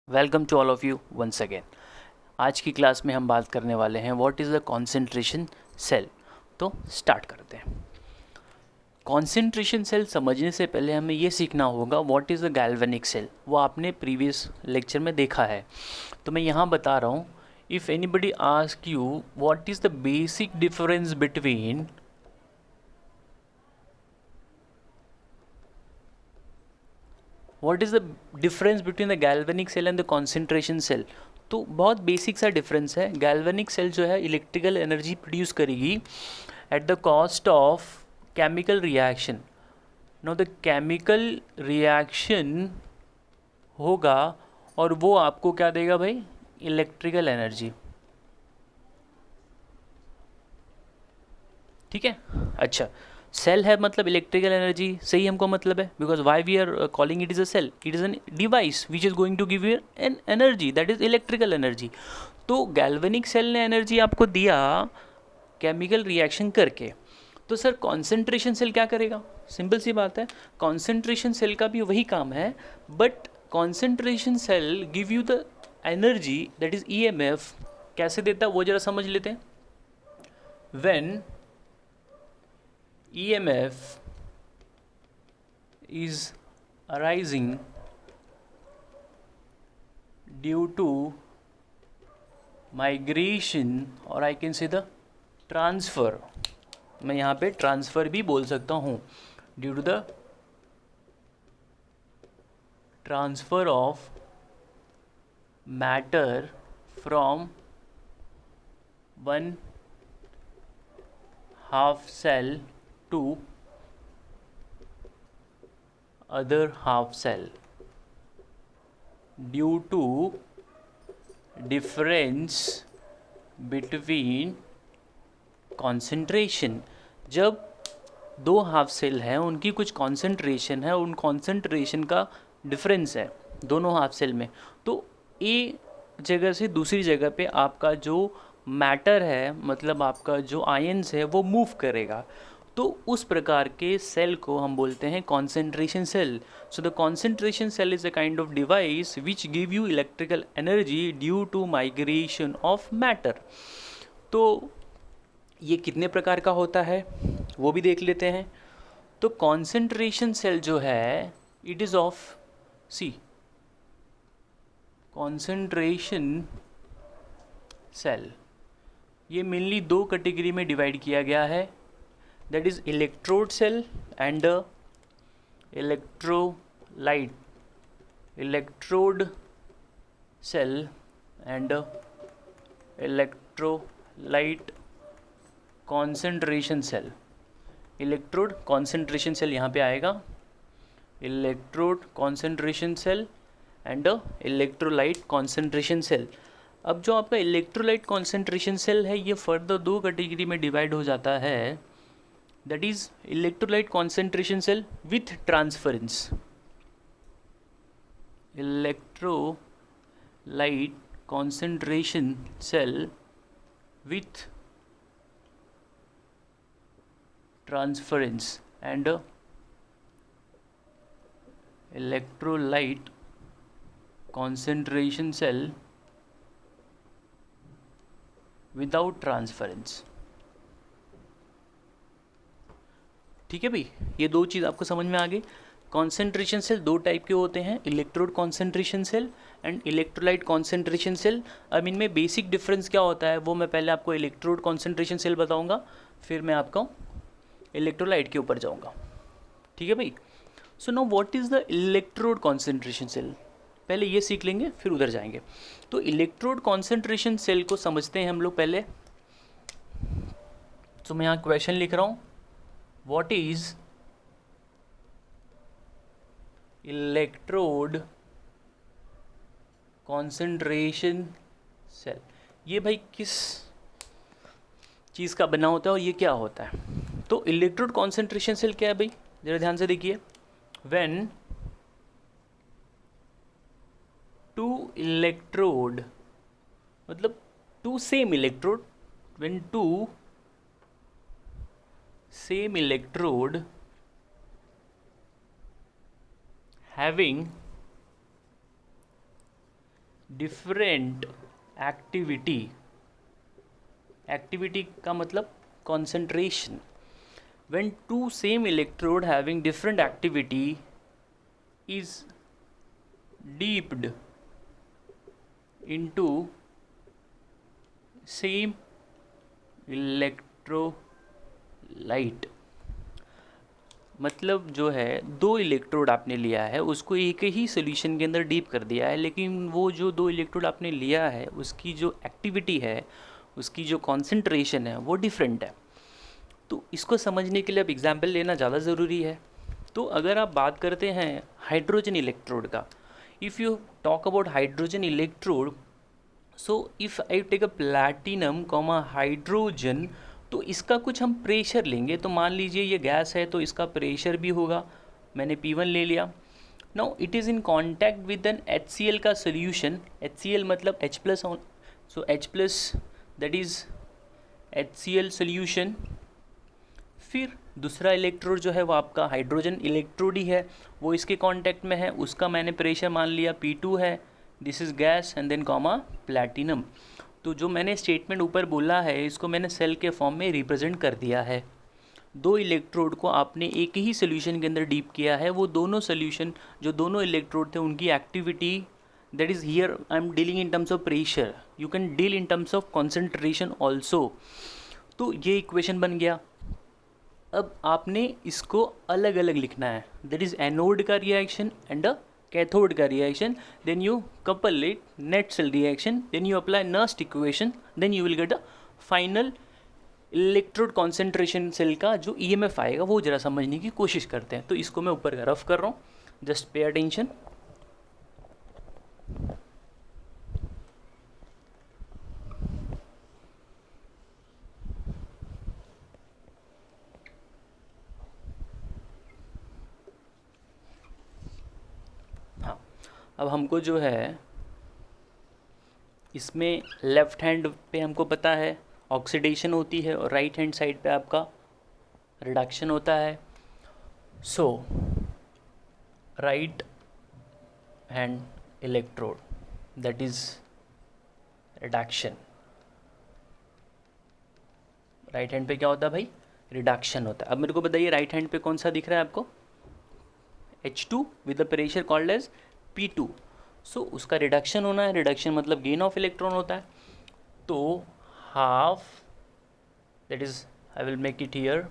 Welcome to all of you once again. आज की class में हम बात करने वाले हैं what is the concentration cell. तो स्टार्ट करते हैं। कॉन्सेंट्रेशन सेल समझने से पहले हमें ये सीखना होगा what is the galvanic cell. वो आपने प्रीवियस लेक्चर में देखा है, तो मैं यहाँ बता रहा हूँ। If anybody ask you what is the basic difference between the galvanic cell and the concentration cell, तो बहुत बेसिक सा डिफरेंस है। गैल्वेनिक सेल जो है इलेक्ट्रिकल एनर्जी प्रोड्यूस करेगी at the cost of chemical reaction. Know the chemical reaction होगा और वो आपको क्या देगा भाई? Electrical energy. ठीक है। अच्छा, सेल है मतलब इलेक्ट्रिकल एनर्जी, सही हमको मतलब है, because why we are calling it is a cell, it is an device which is going to give you an energy, that is electrical energy. तो गैल्वेनिक सेल ने एनर्जी आपको दिया केमिकल रिएक्शन करके। तो सर कॉन्सेंट्रेशन सेल क्या करेगा? Simple सी बात है, कॉन्सेंट्रेशन सेल का भी वही काम है, but concentration cell give you the energy that is EMF. कैसे देता है वो जरा समझ लेते हैं। When EMF is arising due to migration, or I can say the transfer, मैं यहाँ पे ट्रांसफ़र भी बोल सकता हूँ, due to the transfer of matter from one half cell to other half cell due to difference between concentration। जब दो half cell हैं उनकी कुछ कॉन्सेंट्रेशन है, उन कॉन्सेंट्रेशन का डिफरेंस है दोनों हाफ सेल में, तो ए जगह से दूसरी जगह पे आपका जो मैटर है, मतलब आपका जो आयंस है, वो मूव करेगा। तो उस प्रकार के सेल को हम बोलते हैं concentration cell. So the concentration cell is a kind of device which give you electrical energy due to migration of matter. तो ये कितने प्रकार का होता है वो भी देख लेते हैं। तो कॉन्सेंट्रेशन सेल जो है it is of, see, concentration cell ये मेनली दो कैटेगरी में डिवाइड किया गया है, that is electrode cell and electrolyte, electrode cell and electrolyte concentration cell. Electrode concentration cell यहाँ पे आएगा, electrode concentration cell and electrolyte concentration cell. अब जो आपका इलेक्ट्रोलाइट कॉन्सेंट्रेशन सेल है ये फर्दर दो कैटेगरी में डिवाइड हो जाता है, that is electrolyte concentration cell with transference, electrolyte concentration cell with transference and electrolyte concentration cell without transference. ठीक है भाई, ये दो चीज़ आपको समझ में आ गई। कॉन्सेंट्रेशन सेल दो टाइप के होते हैं, electrode concentration cell and electrolyte concentration cell. अब इनमें बेसिक डिफरेंस क्या होता है वो मैं पहले आपको इलेक्ट्रोड कॉन्सेंट्रेशन सेल बताऊंगा, फिर मैं आपको इलेक्ट्रोलाइट के ऊपर जाऊंगा। ठीक है भाई। So now what is the electrode concentration cell, पहले ये सीख लेंगे फिर उधर जाएंगे। तो इलेक्ट्रोड कॉन्सेंट्रेशन सेल को समझते हैं हम लोग पहले। तो मैं यहाँ क्वेश्चन लिख रहा हूँ, what is electrode concentration cell. ये भाई किस चीज़ का बना होता है और ये क्या होता है? तो इलेक्ट्रोड कॉन्सेंट्रेशन सेल क्या है भाई, जरा ध्यान से देखिए। व्हेन टू इलेक्ट्रोड, मतलब two same electrode, when two same electrode having different activity, activity का मतलब concentration, when two same electrode having different activity is dipped into same electrolyte, मतलब जो है दो इलेक्ट्रोड आपने लिया है उसको एक ही सोल्यूशन के अंदर डीप कर दिया है, लेकिन वो जो दो इलेक्ट्रोड आपने लिया है उसकी जो एक्टिविटी है, उसकी जो कॉन्सेंट्रेशन है वो डिफरेंट है। तो इसको समझने के लिए अब एग्जाम्पल लेना ज़्यादा ज़रूरी है। तो अगर आप बात करते हैं हाइड्रोजन इलेक्ट्रोड का, if you talk about hydrogen electrode, so if I take a platinum comma hydrogen, तो इसका कुछ हम प्रेशर लेंगे। तो मान लीजिए ये गैस है तो इसका प्रेशर भी होगा, मैंने P1 ले लिया। Now it is in contact with an HCl का सोल्यूशन, HCl मतलब H plus, so H plus that is HCl solution. फिर दूसरा इलेक्ट्रोड जो है वो आपका हाइड्रोजन इलेक्ट्रोड ही है, वो इसके कांटेक्ट में है, उसका मैंने प्रेशर मान लिया P2 है, this is gas and then comma platinum. तो जो मैंने स्टेटमेंट ऊपर बोला है इसको मैंने सेल के फॉर्म में रिप्रेजेंट कर दिया है। दो इलेक्ट्रोड को आपने एक ही सोल्यूशन के अंदर डीप किया है, वो दोनों सोल्यूशन जो दोनों इलेक्ट्रोड थे उनकी activity, that is here I am dealing in terms of pressure, you can deal in terms of concentration also. तो ये इक्वेशन बन गया। अब आपने इसको अलग अलग लिखना है, दैट इज़ एनोड का रिएक्शन एंड अ कैथोड का reaction, then you couple it net cell reaction, then you apply Nernst equation, then you will get a final electrode concentration cell का जो EMF आएगा वो ज़रा समझने की कोशिश करते हैं। तो इसको मैं ऊपर रफ कर रहा हूँ, जस्ट पे अटेंशन। हाँ, अब हमको जो है इसमें लेफ़्ट हैंड पे हमको पता है ऑक्सीडेशन होती है और राइट हैंड साइड पे आपका रिडक्शन होता है। So right hand electrode that is reduction, right hand पे क्या होता है भाई, रिडक्शन होता है। अब मेरे को बताइए राइट हैंड पे कौन सा दिख रहा है आपको, H2 with the pressure called as P2। So उसका रिडक्शन होना है, रिडक्शन मतलब गेन ऑफ इलेक्ट्रॉन होता है। तो half, that is I will make it here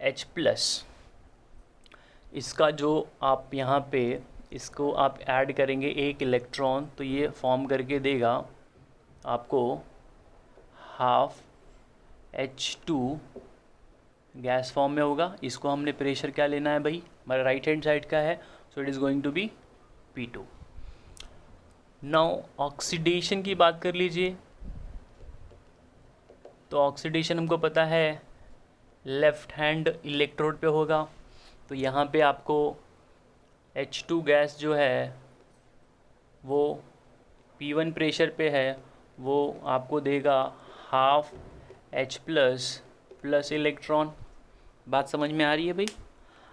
H plus, इसका जो आप यहाँ पे इसको आप ऐड करेंगे एक इलेक्ट्रॉन तो ये फॉर्म करके देगा आपको हाफ H2 गैस फॉर्म में होगा। इसको हमने प्रेशर क्या लेना है भाई, हमारा राइट हैंड साइड का है, so it is going to be P2। Now oxidation की बात कर लीजिए, तो ऑक्सीडेशन हमको पता है लेफ़्ट हैंड इलेक्ट्रोड पे होगा। तो यहाँ पे आपको H2 गैस जो है वो P1 प्रेशर पे है, वो आपको देगा half H plus plus electron. बात समझ में आ रही है भाई।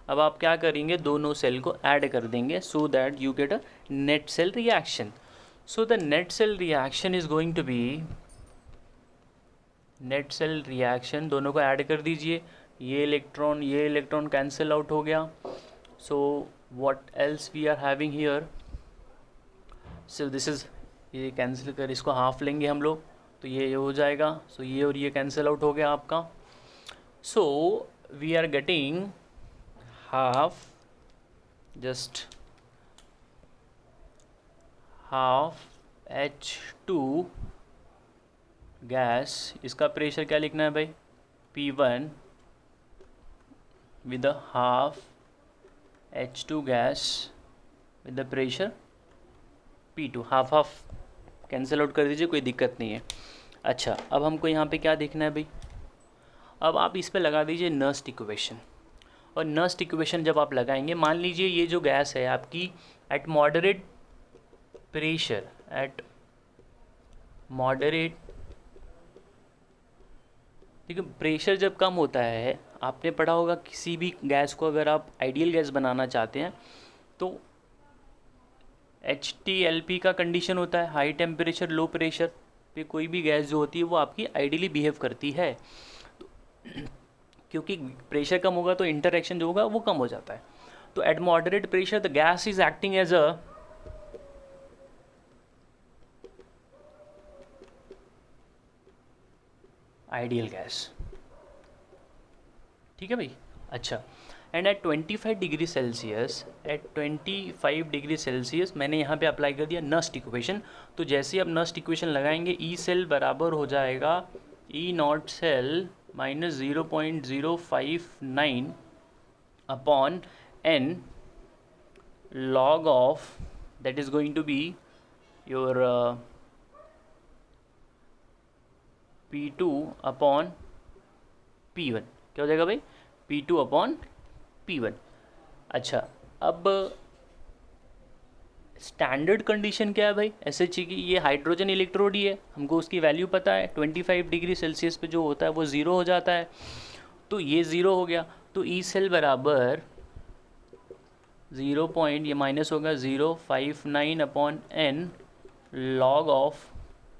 अब आप क्या करेंगे, दोनों सेल को ऐड कर देंगे so that you get a net cell reaction. So the net cell reaction is going to be, net cell reaction दोनों को ऐड कर दीजिए, ये इलेक्ट्रॉन कैंसिल आउट हो गया। So what else we are having here, so this is, ये cancel कर इसको हाफ लेंगे हम लोग तो ये हो जाएगा। सो ये और ये कैंसिल आउट हो गया आपका। So we are getting half, just half H2 gas, इसका प्रेशर क्या लिखना है भाई, P1 with half H2 gas with the pressure P2, half half cancel out कर दीजिए, कोई दिक्कत नहीं है। अच्छा, अब हमको यहाँ पे क्या देखना है भाई, अब आप इस पे लगा दीजिए नर्स्ट इक्वेशन। और नर्स्ट इक्वेशन जब आप लगाएंगे, मान लीजिए ये जो गैस है आपकी eight moderate pressure, eight moderate, ठीक है, प्रेशर जब कम होता है, आपने पढ़ा होगा किसी भी गैस को अगर आप आइडियल गैस बनाना चाहते हैं तो HTLP का कंडीशन होता है हाई टेम्परेचर लो प्रेशर पे कोई भी गैस जो होती है वो आपकी आइडियली बिहेव करती है, तो क्योंकि प्रेशर कम होगा तो इंटरेक्शन जो होगा वो कम हो जाता है। तो at moderate pressure the gas is acting as a ideal gas. ठीक है भाई। अच्छा, and at 25 degree Celsius, at 25 degree Celsius मैंने यहाँ पे अप्लाई कर दिया नस्ट इक्वेशन। तो जैसे ही आप नस्ट इक्वेशन लगाएंगे ई सेल बराबर हो जाएगा E nought cell minus 0.059 upon n log of, that is going to be your P2 upon P1। क्या हो जाएगा भाई? P2 upon P1। अच्छा, अब स्टैंडर्ड कंडीशन क्या है भाई SHE की? ये हाइड्रोजन इलेक्ट्रोड ही है, हमको उसकी वैल्यू पता है। 25 डिग्री सेल्सियस पे जो होता है वो ज़ीरो हो जाता है, तो ये ज़ीरो हो गया। तो ई सेल बराबर 0 पॉइंट, ये माइनस होगा 059 upon n log of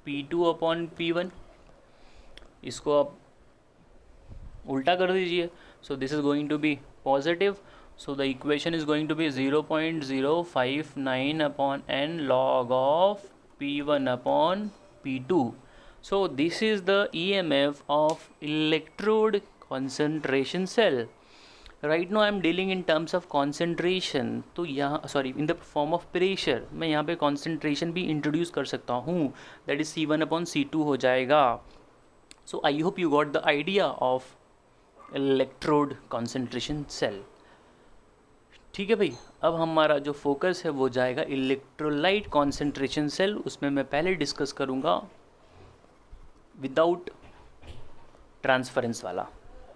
P2 upon P1। इसको आप उल्टा कर दीजिए, so this is going to be positive, so the equation is going to be 0.059 upon n log of P1 upon P2। So this is the EMF of electrode concentration cell। Right no I am dealing in terms of concentration, तो यहाँ sorry in the form of pressure मैं यहाँ पे concentration भी introduce कर सकता हूँ, that is C1 upon C2 हो जाएगा। So I hope you got the idea of electrode concentration cell. ठीक है भाई, अब हमारा जो फोकस है वो जाएगा इलेक्ट्रोलाइट कॉन्सेंट्रेशन सेल। उसमें मैं पहले डिस्कस करूँगा विदाउट ट्रांसफरेंस वाला।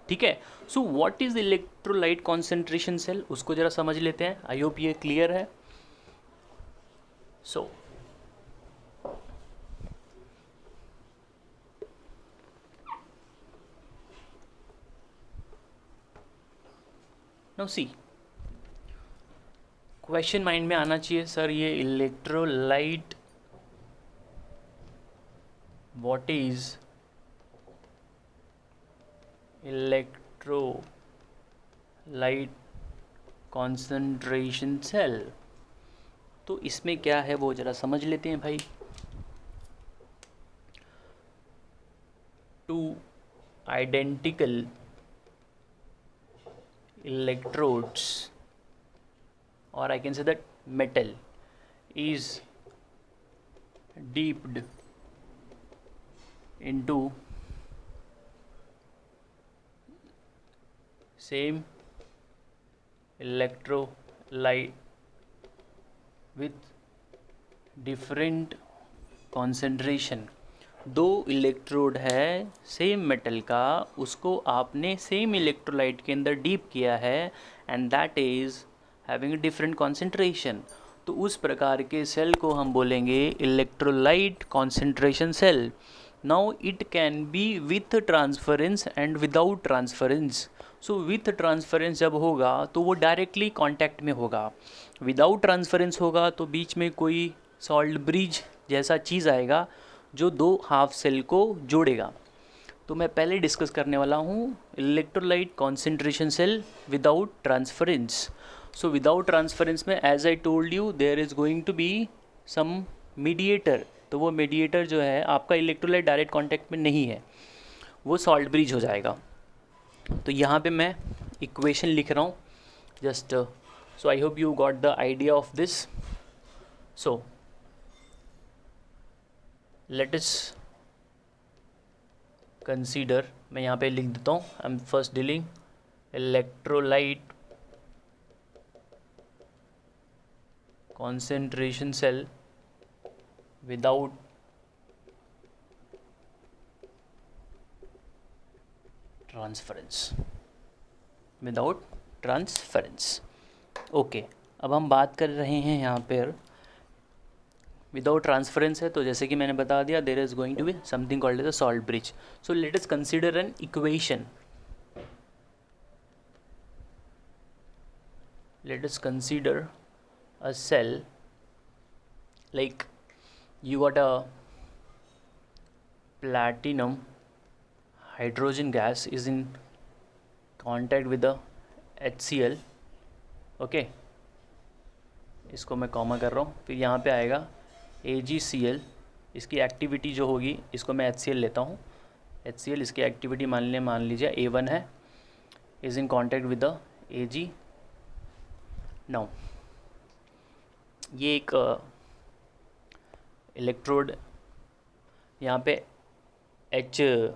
ठीक है, so what is electrolyte concentration cell, उसको जरा समझ लेते हैं। आई होप ये क्लियर है। So now see, question mind में आना चाहिए, सर ये electrolyte, what is electrolyte concentration cell, तो इसमें क्या है वो जरा समझ लेते हैं भाई। Two identical electrodes, or I can say that metal is dipped into same electrolyte with different concentration। दो इलेक्ट्रोड है सेम मेटल का, उसको आपने सेम इलेक्ट्रोलाइट के अंदर डीप किया है and that is having different concentration. तो उस प्रकार के सेल को हम बोलेंगे electrolyte concentration cell. Now it can be with transference and without transference. So with transference जब होगा तो वो डायरेक्टली कांटेक्ट में होगा, विदाउट ट्रांसफरेंस होगा तो बीच में कोई सॉल्ट ब्रिज जैसा चीज़ आएगा जो दो हाफ सेल को जोड़ेगा। तो मैं पहले डिस्कस करने वाला हूँ electrolyte concentration cell without transference. So without transference में as I told you there is going to be some mediator. तो वो मीडिएटर जो है आपका इलेक्ट्रोलाइट डायरेक्ट कांटेक्ट में नहीं है, वो सॉल्ट ब्रिज हो जाएगा। तो यहाँ पे मैं इक्वेशन लिख रहा हूँ just, so I hope you got the idea of this. So let us consider, मैं यहाँ पे लिख देता हूँ, I am first dealing electrolyte concentration cell without transference, without transference. Okay, अब हम बात कर रहे हैं यहाँ पर विदाउट ट्रांसफरेंस है, तो जैसे कि मैंने बता दिया there is going to be something called as a salt bridge. So let us consider an equation, let us consider a cell like you got a platinum hydrogen gas is in contact with the HCl, okay, इसको मैं comma कर रहा हूँ, फिर यहाँ पे आएगा AgCl, इसकी एक्टिविटी जो होगी, इसको मैं HCl लेता हूँ, HCl इसकी एक्टिविटी मान लीजिए A1 है, is in contact with the Ag। Now ये एक इलेक्ट्रोड यहाँ पे HCl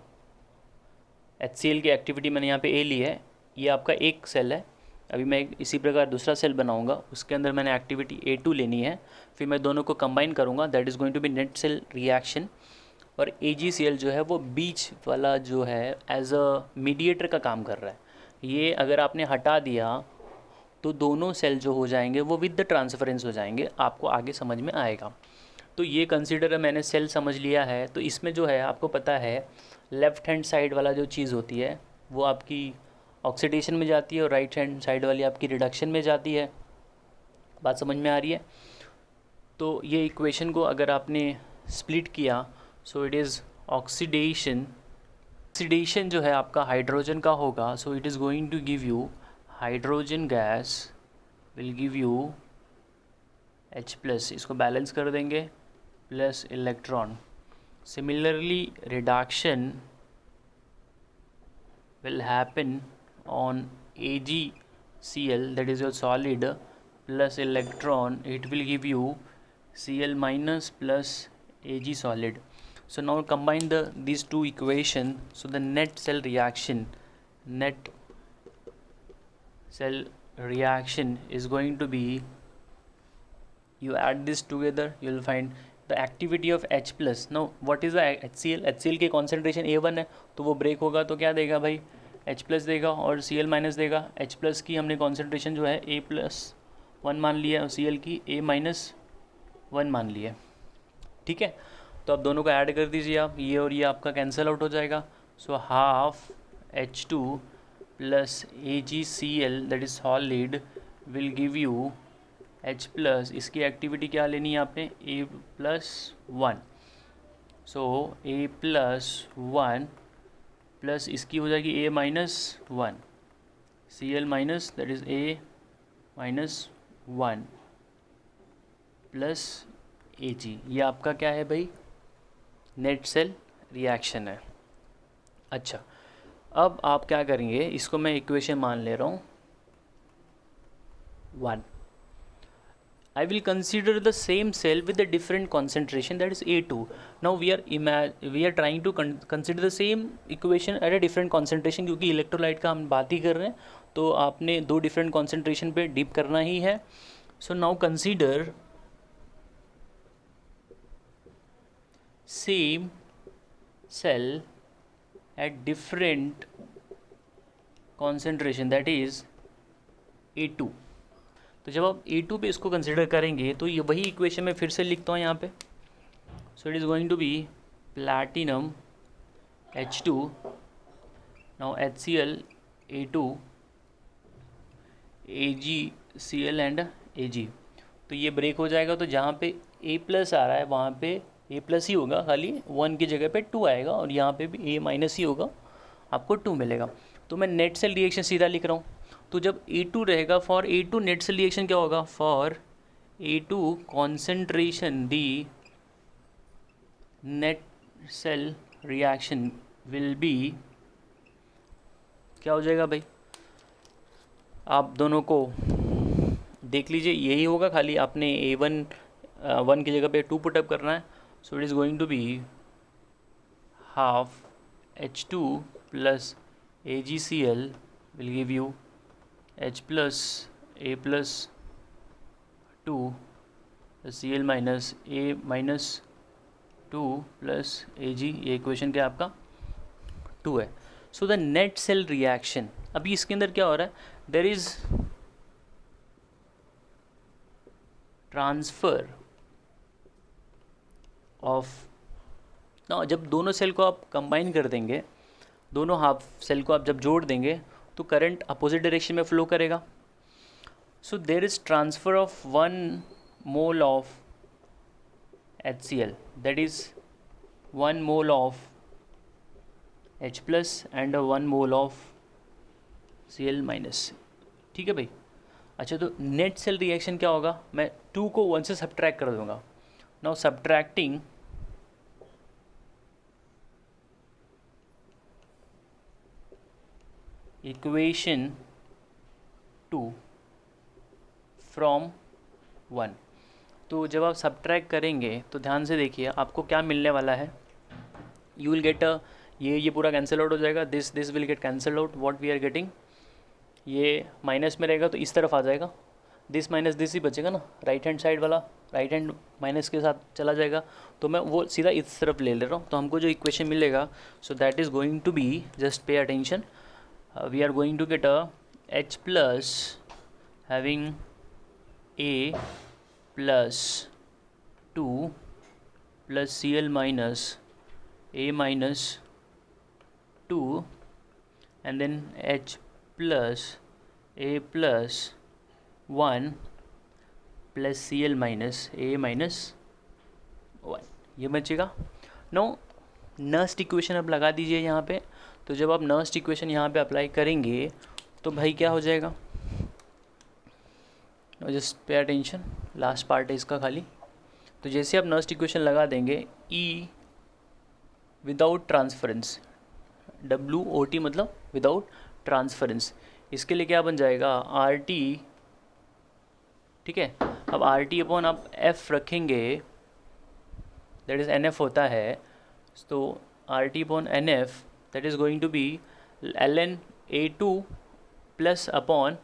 की एक्टिविटी मैंने यहाँ पे A ली है, ये आपका एक सेल है। अभी मैं इसी प्रकार दूसरा सेल बनाऊंगा, उसके अंदर मैंने एक्टिविटी A2 लेनी है, फिर मैं दोनों को कंबाइन करूंगा, that is going to be net cell reaction. और AgCl जो है वो बीच वाला जो है एज अ मीडिएटर का काम कर रहा है। ये अगर आपने हटा दिया तो दोनों सेल जो हो जाएंगे वो विद द ट्रांसफरेंस हो जाएंगे, आपको आगे समझ में आएगा। तो ये कंसीडर मैंने सेल समझ लिया है। तो इसमें जो है आपको पता है लेफ़्ट हैंड साइड वाला जो चीज़ होती है वो आपकी ऑक्सीडेशन में जाती है और राइट हैंड साइड वाली आपकी रिडक्शन में जाती है। बात समझ में आ रही है? तो ये इक्वेशन को अगर आपने स्प्लिट किया, सो इट इज़ ऑक्सीडेशन जो है आपका हाइड्रोजन का होगा, so it is going to give you hydrogen gas will give you H+, इसको बैलेंस कर देंगे, plus electron. Similarly reduction will happen on AgCl, that is your solid, plus electron, it will give you Cl minus plus Ag solid. So now combine these two equation, so the net cell reaction is going to be, you add this together, you will find the activity of H+. now what is the HCl की concentration A1 है, तो वो break होगा तो क्या देगा भाई, H+ देगा और Cl माइनस देगा। H+ की हमने कॉन्सेंट्रेशन जो है A+1 मान लिया और Cl की A-1 मान लिया, ठीक है। तो अब दोनों को ऐड कर दीजिए आप, ये और ये आपका कैंसिल आउट हो जाएगा। So half H2 plus AgCl that is solid will give you H+, इसकी एक्टिविटी क्या लेनी है आपने, A+1, सो A+1 प्लस इसकी हो जाएगी A-1, Cl minus that is A-1 plus Ag, ये आपका क्या है भाई, नेट सेल रिएक्शन है। अच्छा, अब आप क्या करेंगे, इसको मैं इक्वेशन मान ले रहा हूँ 1। I will consider the same cell with a different concentration, that is A2. Now we are trying to consider the same equation at a different concentration, क्योंकि इलेक्ट्रोलाइट का हम बात ही कर रहे हैं, तो आपने दो डिफरेंट concentration पे डिप करना ही है। So now consider same cell at different concentration, that is A2। तो जब आप A2 पे इसको कंसिडर करेंगे तो ये वही इक्वेशन में फिर से लिखता हूँ यहाँ पे। So it is going to be platinum H2, now HCl A2, AgCl and Ag। तो ये ब्रेक हो जाएगा, तो जहाँ पे A+ आ रहा है वहाँ पे A+ ही होगा, खाली 1 की जगह पे 2 आएगा, और यहाँ पे भी A- ही होगा, आपको 2 मिलेगा। तो मैं नेट सेल रिएक्शन सीधा लिख रहा हूँ। तो जब A2 रहेगा, for A2 net cell reaction क्या होगा, for A2 concentration the net cell reaction will be, क्या हो जाएगा भाई, आप दोनों को देख लीजिए, यही होगा, खाली आपने A1 की जगह पे 2 पुटअप करना है। So it is going to be half H2 plus AgCl will give you H plus A plus 2 Cl minus A minus 2 plus Ag, ये इक्वेशन क्या आपका 2 है। सो द नेट सेल रिएक्शन, अभी इसके अंदर क्या हो रहा है, देयर इज ट्रांसफ़र ऑफ, ना जब दोनों सेल को आप कंबाइन कर देंगे, दोनों हाफ सेल को आप जब जोड़ देंगे तो करंट अपोजिट डायरेक्शन में फ्लो करेगा। So there is transfer of 1 mole of HCl, that is 1 mole of H plus and 1 mole of Cl minus. ठीक है भाई। अच्छा, तो नेट सेल रिएक्शन क्या होगा, मैं 2 को 1 से सब्ट्रैक्ट कर दूंगा। Now subtracting equation 2 from 1। तो जब आप सब्ट्रैक्ट करेंगे तो ध्यान से देखिए आपको क्या मिलने वाला है। यू विल गेट ये पूरा कैंसिल आउट हो जाएगा, this will get cancel out, what we are getting, ये माइनस में रहेगा तो इस तरफ आ जाएगा, दिस माइनस दिस ही बचेगा ना, राइट हैंड साइड वाला राइट हैंड माइनस के साथ चला जाएगा, तो मैं वो सीधा इस तरफ ले ले रहा हूँ। तो हमको जो इक्वेशन मिलेगा, so that is going to be, just pay attention, we are going to get a H plus having A plus 2 plus Cl minus A minus 2 and then H plus A plus 1 plus Cl minus A minus 1, ये बचेगा। No Nernst equation अब लगा दीजिए यहाँ पे। तो जब आप नर्स्ट इक्वेशन यहाँ पे अप्लाई करेंगे तो भाई क्या हो जाएगा, just pay attention, last part है इसका खाली। तो जैसे आप नर्स्ट इक्वेशन लगा देंगे, E विदाउट ट्रांसफरेंस, WOT मतलब विदाउट ट्रांसफरेंस, इसके लिए क्या बन जाएगा RT। ठीक है, अब RT अपॉन आप F रखेंगे, दैट इज़ NF होता है, तो RT upon NF that is going to be ln A2 plus upon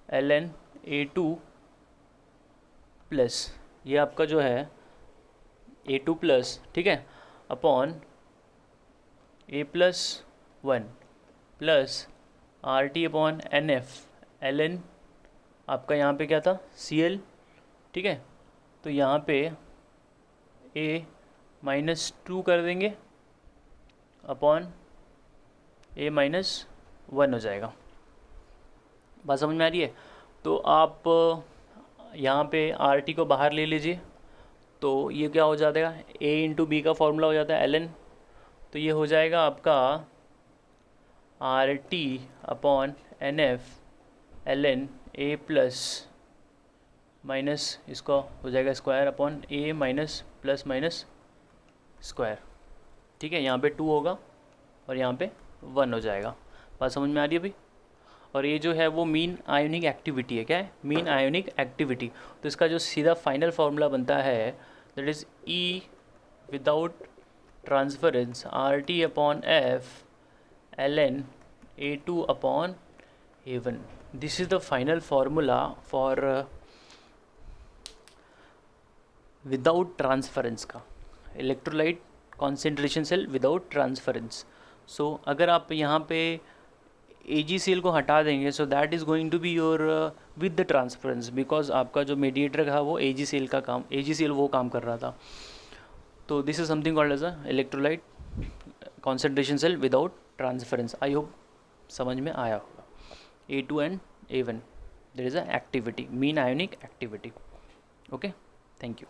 ln A2 plus, ये आपका जो है A2 प्लस, ठीक है, upon A plus 1 plus RT upon NF ln आपका यहाँ पे क्या था Cl। ठीक है, तो यहाँ पे A माइनस 2 कर देंगे अपॉन A माइनस 1 हो जाएगा। बात समझ में आ रही है। तो आप यहाँ पे RT को बाहर ले लीजिए, तो ये क्या हो जाएगा, A इंटू बी का फॉर्मूला हो जाता है ln, तो ये हो जाएगा आपका RT upon NF ln A plus minus, इसका हो जाएगा square upon A minus plus minus square. ठीक है, यहाँ पे 2 होगा और यहाँ पे 1 हो जाएगा। बात समझ में आ रही है भाई। और ये जो है वो मीन आयोनिक एक्टिविटी है, क्या है, मीन आयोनिक एक्टिविटी। तो इसका जो सीधा फाइनल फार्मूला बनता है that is E without transference RT upon F ln A2 upon A1। This is the final formula for without transference का electrolyte concentration cell without transference. So अगर आप यहाँ पे AgCl को हटा देंगे, so that is going to be your with the transference, because आपका जो मीडिएटर था वो AgCl का काम, AgCl वो काम कर रहा था। तो this is something called as a electrolyte concentration cell without transference. I hope समझ में आया होगा। A2 and A1 there is a activity, mean ionic activity. Okay, thank you.